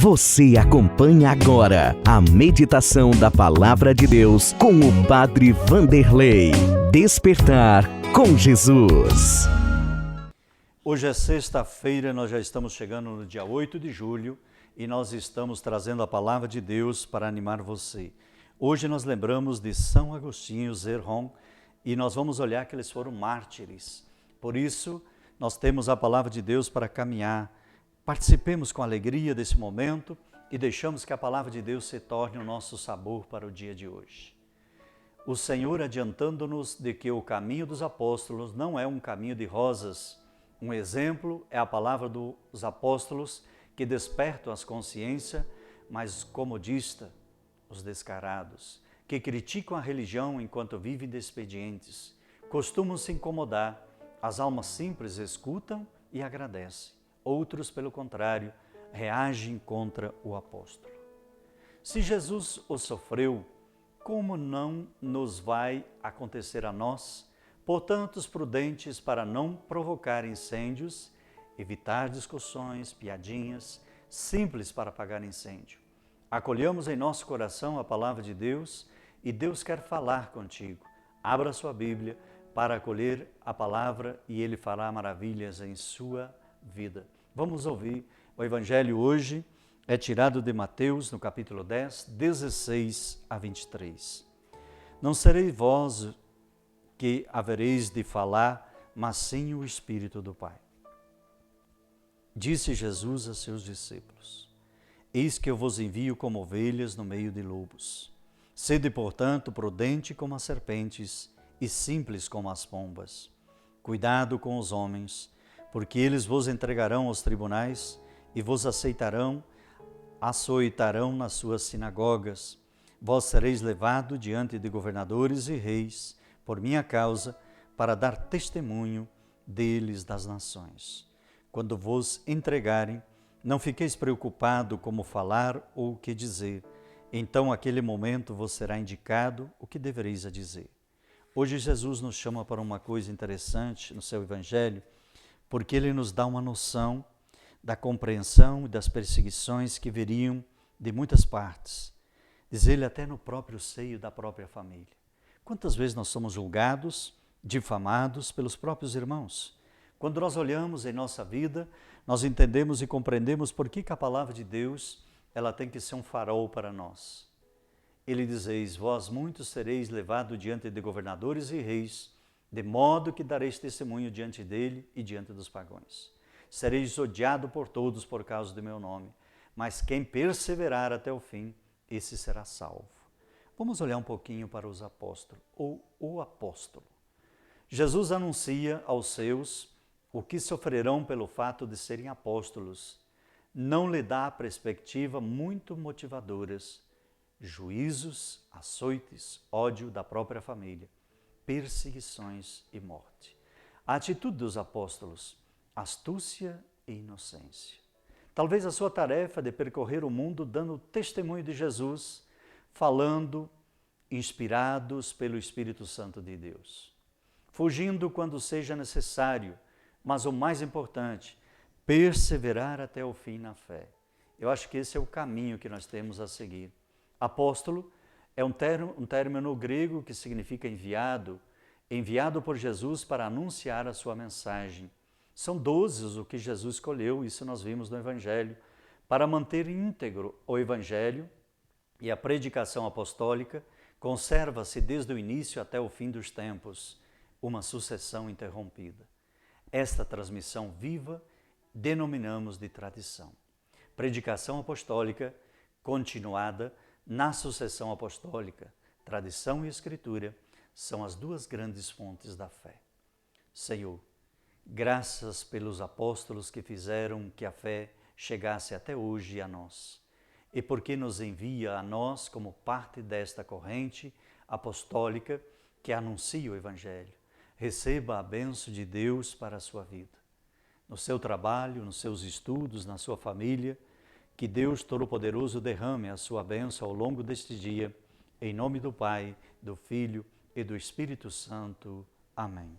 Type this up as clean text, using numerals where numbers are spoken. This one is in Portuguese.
Você acompanha agora a meditação da Palavra de Deus com o Padre Vanderlei. Despertar com Jesus. Hoje é sexta-feira, nós já estamos chegando no dia 8 de julho e nós estamos trazendo a Palavra de Deus para animar você. Hoje nós lembramos de São Agostinho Zerron e nós vamos olhar que eles foram mártires. Por isso, nós temos a Palavra de Deus para caminhar. Participemos com alegria desse momento e deixamos que a Palavra de Deus se torne o nosso sabor para o dia de hoje. O Senhor adiantando-nos de que o caminho dos apóstolos não é um caminho de rosas. Um exemplo é a palavra dos apóstolos que despertam as consciências, mas comodista, os descarados, que criticam a religião enquanto vivem de expedientes, costumam se incomodar, as almas simples escutam e agradecem. Outros, pelo contrário, reagem contra o apóstolo. Se Jesus o sofreu, como não nos vai acontecer a nós? Portanto, prudentes para não provocar incêndios, evitar discussões, piadinhas, simples para apagar incêndio. Acolhamos em nosso coração a palavra de Deus e Deus quer falar contigo. Abra sua Bíblia para acolher a palavra e Ele fará maravilhas em sua vida. Vamos ouvir. O Evangelho hoje é tirado de Mateus, no capítulo 10, 16 a 23. Não sereis vós que havereis de falar, mas sim o Espírito do Pai. Disse Jesus a seus discípulos: Eis que eu vos envio como ovelhas no meio de lobos. Sede, portanto, prudente como as serpentes e simples como as pombas. Cuidado com os homens, porque eles vos entregarão aos tribunais e vos açoitarão nas suas sinagogas. Vós sereis levado diante de governadores e reis, por minha causa, para dar testemunho deles das nações. Quando vos entregarem, não fiqueis preocupado como falar ou o que dizer. Então, aquele momento vos será indicado o que devereis a dizer. Hoje Jesus nos chama para uma coisa interessante no seu Evangelho, porque ele nos dá uma noção da compreensão e das perseguições que viriam de muitas partes. Diz ele até no próprio seio da própria família. Quantas vezes nós somos julgados, difamados pelos próprios irmãos? Quando nós olhamos em nossa vida, nós entendemos e compreendemos por que a palavra de Deus ela tem que ser um farol para nós. Ele diz: vós muitos sereis levados diante de governadores e reis, de modo que dareis testemunho diante dele e diante dos pagãos. Sereis odiado por todos por causa do meu nome, mas quem perseverar até o fim, esse será salvo. Vamos olhar um pouquinho para os apóstolos, ou o apóstolo. Jesus anuncia aos seus o que sofrerão pelo fato de serem apóstolos. Não lhe dá perspectiva muito motivadoras, juízos, açoites, ódio da própria família, perseguições e morte. A atitude dos apóstolos, astúcia e inocência. Talvez a sua tarefa de percorrer o mundo dando testemunho de Jesus, falando, inspirados pelo Espírito Santo de Deus. Fugindo quando seja necessário, mas o mais importante, perseverar até o fim na fé. Eu acho que esse é o caminho que nós temos a seguir. Apóstolo é um término grego que significa enviado por Jesus para anunciar a sua mensagem. São 12 o que Jesus escolheu, isso nós vimos no Evangelho, para manter íntegro o Evangelho e a predicação apostólica, conserva-se desde o início até o fim dos tempos, uma sucessão interrompida. Esta transmissão viva denominamos de tradição. Predicação apostólica continuada na sucessão apostólica, tradição e escritura são as duas grandes fontes da fé. Senhor, graças pelos apóstolos que fizeram que a fé chegasse até hoje a nós, e porque nos envia a nós como parte desta corrente apostólica que anuncia o Evangelho. Receba a bênção de Deus para a sua vida. No seu trabalho, nos seus estudos, na sua família, que Deus Todo-Poderoso derrame a sua bênção ao longo deste dia, em nome do Pai, do Filho e do Espírito Santo. Amém.